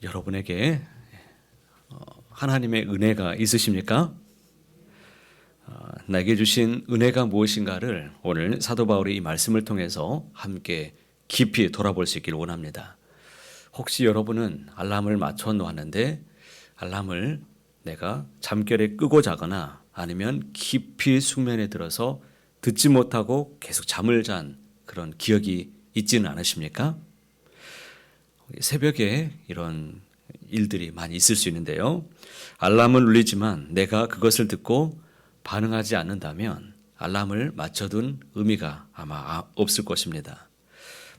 여러분에게 하나님의 은혜가 있으십니까? 나에게 주신 은혜가 무엇인가를 오늘 사도 바울의 이 말씀을 통해서 함께 깊이 돌아볼 수 있기를 원합니다. 혹시 여러분은 알람을 맞춰 놓았는데 알람을 내가 잠결에 끄고 자거나 아니면 깊이 숙면에 들어서 듣지 못하고 계속 잠을 잔 그런 기억이 있지는 않으십니까? 새벽에 이런 일들이 많이 있을 수 있는데요. 알람은 울리지만 내가 그것을 듣고 반응하지 않는다면 알람을 맞춰둔 의미가 아마 없을 것입니다.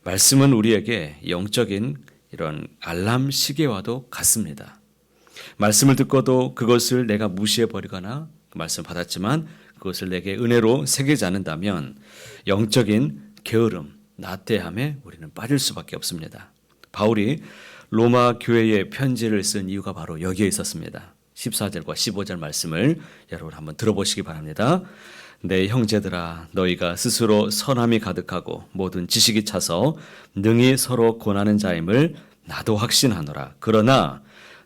말씀은 우리에게 영적인 이런 알람 시계와도 같습니다. 말씀을 듣고도 그것을 내가 무시해버리거나 그 말씀 받았지만 그것을 내게 은혜로 새기지 않는다면 영적인 게으름, 나태함에 우리는 빠질 수밖에 없습니다. 바울이 로마 교회에 편지를 쓴 이유가 바로 여기에 있었습니다. 14절과 15절 말씀을 여러분 한번 들어보시기 바랍니다. 내 형제들아 너희가 스스로 선함이 가득하고 모든 지식이 차서 능히 서로 권하는 자임을 나도 확신하노라. 그러나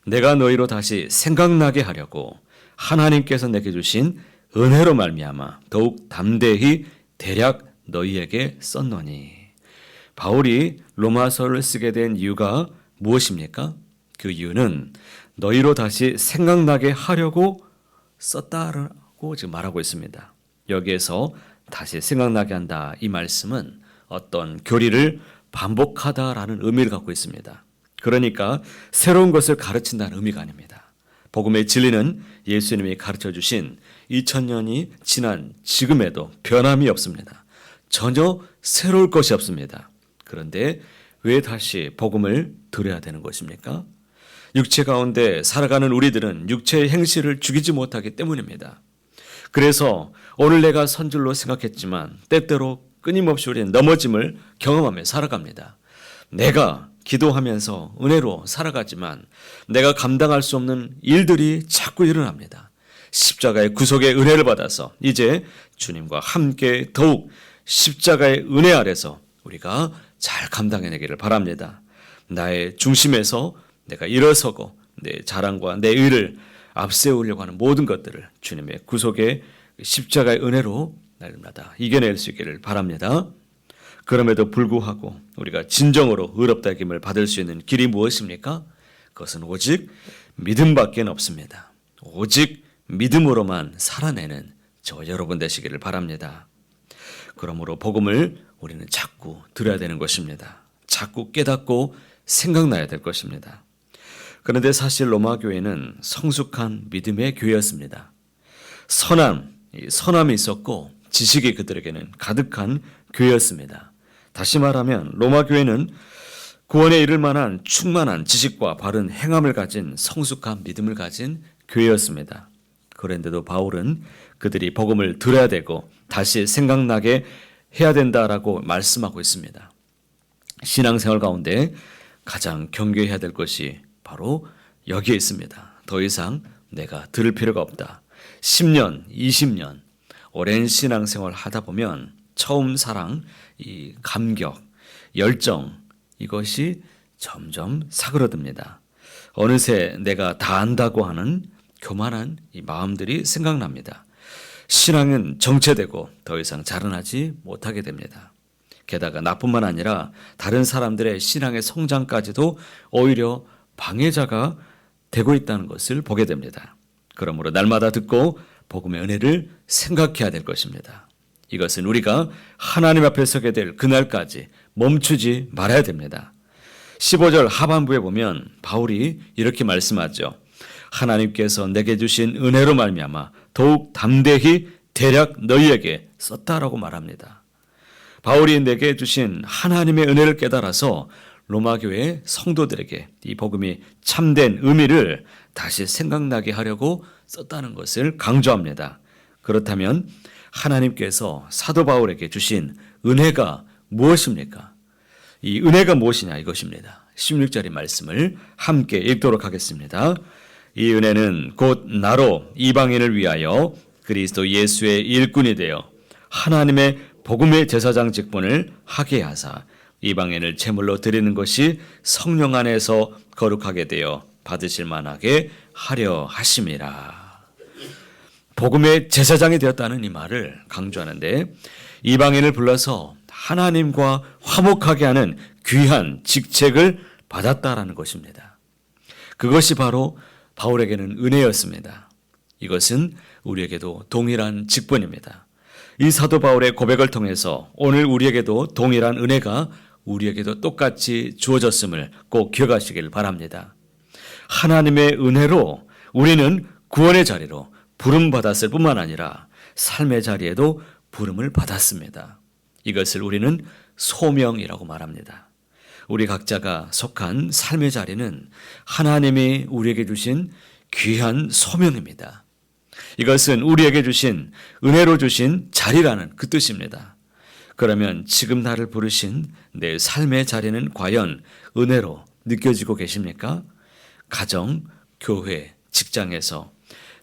내가 너희로 다시 생각나게 하려고 하나님께서 내게 주신 은혜로 말미암아 더욱 담대히 대략 너희에게 썼노니. 바울이 로마서를 쓰게 된 이유가 무엇입니까? 그 이유는 너희로 다시 생각나게 하려고 썼다라고 지금 말하고 있습니다. 여기에서 다시 생각나게 한다 이 말씀은 어떤 교리를 반복하다라는 의미를 갖고 있습니다. 그러니까 새로운 것을 가르친다는 의미가 아닙니다. 복음의 진리는 예수님이 가르쳐 주신 2000년이 지난 지금에도 변함이 없습니다. 전혀 새로울 것이 없습니다. 그런데 왜 다시 복음을 들어야 되는 것입니까? 육체 가운데 살아가는 우리들은 육체의 행실을 죽이지 못하기 때문입니다. 그래서 오늘 내가 선줄로 생각했지만 때때로 끊임없이 우리는 넘어짐을 경험하며 살아갑니다. 내가 기도하면서 은혜로 살아가지만 내가 감당할 수 없는 일들이 자꾸 일어납니다. 십자가의 구속의 은혜를 받아서 이제 주님과 함께 더욱 십자가의 은혜 아래서 우리가 잘 감당해내기를 바랍니다. 나의 중심에서 내가 일어서고 내 자랑과 내 의를 앞세우려고 하는 모든 것들을 주님의 구속의 십자가의 은혜로 날마다 이겨낼 수 있기를 바랍니다. 그럼에도 불구하고 우리가 진정으로 의롭다 여김을 받을 수 있는 길이 무엇입니까? 그것은 오직 믿음밖에 없습니다. 오직 믿음으로만 살아내는 저 여러분 되시기를 바랍니다. 그러므로 복음을 우리는 자꾸 들어야 되는 것입니다. 자꾸 깨닫고 생각나야 될 것입니다. 그런데 사실 로마 교회는 성숙한 믿음의 교회였습니다. 선함이 있었고 지식이 그들에게는 가득한 교회였습니다. 다시 말하면 로마 교회는 구원에 이를 만한 충만한 지식과 바른 행함을 가진 성숙한 믿음을 가진 교회였습니다. 그런데도 바울은 그들이 복음을 들어야 되고 다시 생각나게 해야 된다라고 말씀하고 있습니다. 신앙생활 가운데 가장 경계해야 될 것이 바로 여기에 있습니다. 더 이상 내가 들을 필요가 없다. 10년, 20년 오랜 신앙생활 하다 보면 처음 사랑, 이 감격, 열정 이것이 점점 사그러듭니다. 어느새 내가 다 안다고 하는 교만한 이 마음들이 생각납니다. 신앙은 정체되고 더 이상 자라나지 못하게 됩니다. 게다가 나뿐만 아니라 다른 사람들의 신앙의 성장까지도 오히려 방해자가 되고 있다는 것을 보게 됩니다. 그러므로 날마다 듣고 복음의 은혜를 생각해야 될 것입니다. 이것은 우리가 하나님 앞에 서게 될 그날까지 멈추지 말아야 됩니다. 15절 하반부에 보면 바울이 이렇게 말씀하죠. 하나님께서 내게 주신 은혜로 말미암아 더욱 담대히 대략 너희에게 썼다라고 말합니다. 바울이 내게 주신 하나님의 은혜를 깨달아서 로마 교회 성도들에게 이 복음이 참된 의미를 다시 생각나게 하려고 썼다는 것을 강조합니다. 그렇다면 하나님께서 사도 바울에게 주신 은혜가 무엇입니까? 이 은혜가 무엇이냐 이것입니다. 16절의 말씀을 함께 읽도록 하겠습니다. 이 은혜는 곧 나로 이방인을 위하여 그리스도 예수의 일꾼이 되어 하나님의 복음의 제사장 직분을 하게 하사 이방인을 제물로 드리는 것이 성령 안에서 거룩하게 되어 받으실 만하게 하려 하심이라. 복음의 제사장이 되었다는 이 말을 강조하는데 이방인을 불러서 하나님과 화목하게 하는 귀한 직책을 받았다라는 것입니다. 그것이 바로 바울에게는 은혜였습니다. 이것은 우리에게도 동일한 직분입니다. 이 사도 바울의 고백을 통해서 오늘 우리에게도 동일한 은혜가 우리에게도 똑같이 주어졌음을 꼭 기억하시길 바랍니다. 하나님의 은혜로 우리는 구원의 자리로 부름받았을 뿐만 아니라 삶의 자리에도 부름을 받았습니다. 이것을 우리는 소명이라고 말합니다. 우리 각자가 속한 삶의 자리는 하나님이 우리에게 주신 귀한 소명입니다. 이것은 우리에게 주신 은혜로 주신 자리라는 그 뜻입니다. 그러면 지금 나를 부르신 내 삶의 자리는 과연 은혜로 느껴지고 계십니까? 가정, 교회, 직장에서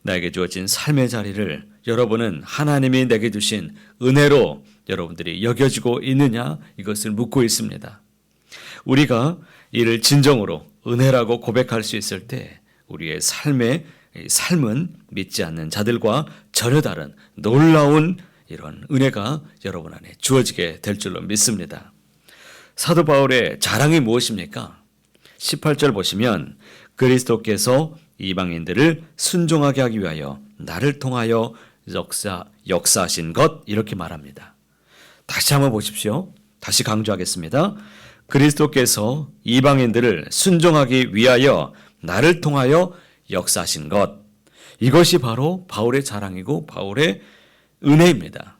나에게 주어진 삶의 자리를 여러분은 하나님이 내게 주신 은혜로 여러분들이 여겨지고 있느냐 이것을 묻고 있습니다. 우리가 이를 진정으로 은혜라고 고백할 수 있을 때 우리의 삶은 믿지 않는 자들과 전혀 다른 놀라운 이런 은혜가 여러분 안에 주어지게 될 줄로 믿습니다. 사도 바울의 자랑이 무엇입니까? 18절 보시면 그리스도께서 이방인들을 순종하게 하기 위하여 나를 통하여 역사하신 것 이렇게 말합니다. 다시 한번 보십시오. 다시 강조하겠습니다. 그리스도께서 이방인들을 순종하기 위하여 나를 통하여 역사하신 것 이것이 바로 바울의 자랑이고 바울의 은혜입니다.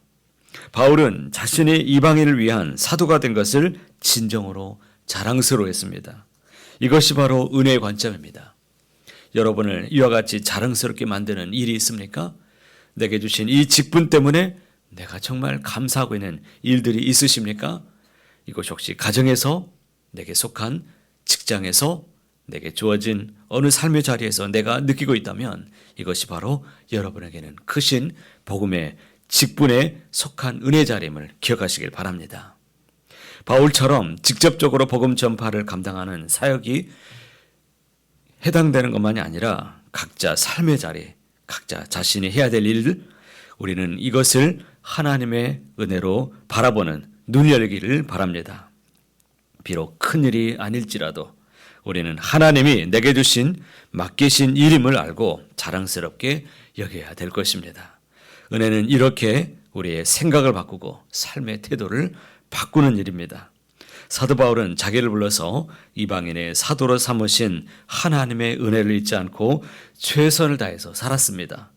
바울은 자신이 이방인을 위한 사도가 된 것을 진정으로 자랑스러워했습니다. 이것이 바로 은혜의 관점입니다. 여러분을 이와 같이 자랑스럽게 만드는 일이 있습니까? 내게 주신 이 직분 때문에 내가 정말 감사하고 있는 일들이 있으십니까? 이것이 혹시 가정에서 내게 속한 직장에서 내게 주어진 어느 삶의 자리에서 내가 느끼고 있다면 이것이 바로 여러분에게는 크신 복음의 직분에 속한 은혜 자림을 기억하시길 바랍니다. 바울처럼 직접적으로 복음 전파를 감당하는 사역이 해당되는 것만이 아니라 각자 삶의 자리, 각자 자신이 해야 될 일, 우리는 이것을 하나님의 은혜로 바라보는 눈 열기를 바랍니다. 비록 큰 일이 아닐지라도 우리는 하나님이 내게 주신 맡기신 일임을 알고 자랑스럽게 여겨야 될 것입니다. 은혜는 이렇게 우리의 생각을 바꾸고 삶의 태도를 바꾸는 일입니다. 사도 바울은 자기를 불러서 이방인의 사도로 삼으신 하나님의 은혜를 잊지 않고 최선을 다해서 살았습니다.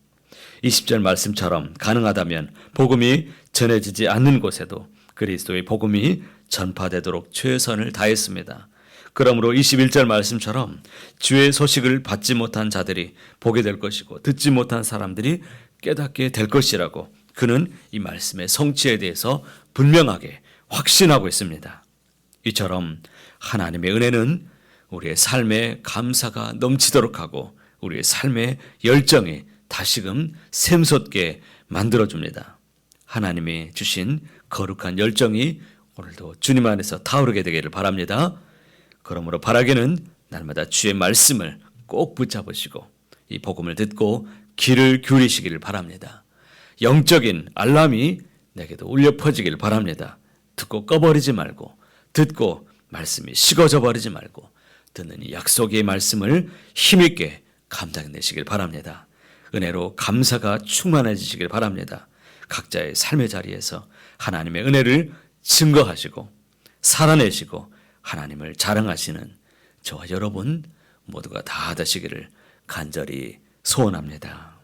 20절 말씀처럼 가능하다면 복음이 전해지지 않는 곳에도 그리스도의 복음이 전파되도록 최선을 다했습니다. 그러므로 21절 말씀처럼 주의 소식을 받지 못한 자들이 보게 될 것이고 듣지 못한 사람들이 깨닫게 될 것이라고 그는 이 말씀의 성취에 대해서 분명하게 확신하고 있습니다. 이처럼 하나님의 은혜는 우리의 삶에 감사가 넘치도록 하고 우리의 삶의 열정이 다시금 샘솟게 만들어줍니다. 하나님이 주신 거룩한 열정이 오늘도 주님 안에서 타오르게 되기를 바랍니다. 그러므로 바라기는 날마다 주의 말씀을 꼭 붙잡으시고 이 복음을 듣고 귀를 기울이시기를 바랍니다. 영적인 알람이 내게도 울려 퍼지기를 바랍니다. 듣고 꺼버리지 말고 듣고 말씀이 식어져 버리지 말고 듣는 이 약속의 말씀을 힘있게 감당해내시길 바랍니다. 은혜로 감사가 충만해지시길 바랍니다. 각자의 삶의 자리에서 하나님의 은혜를 증거하시고 살아내시고 하나님을 자랑하시는 저와 여러분 모두가 다 되시기를 간절히 소원합니다.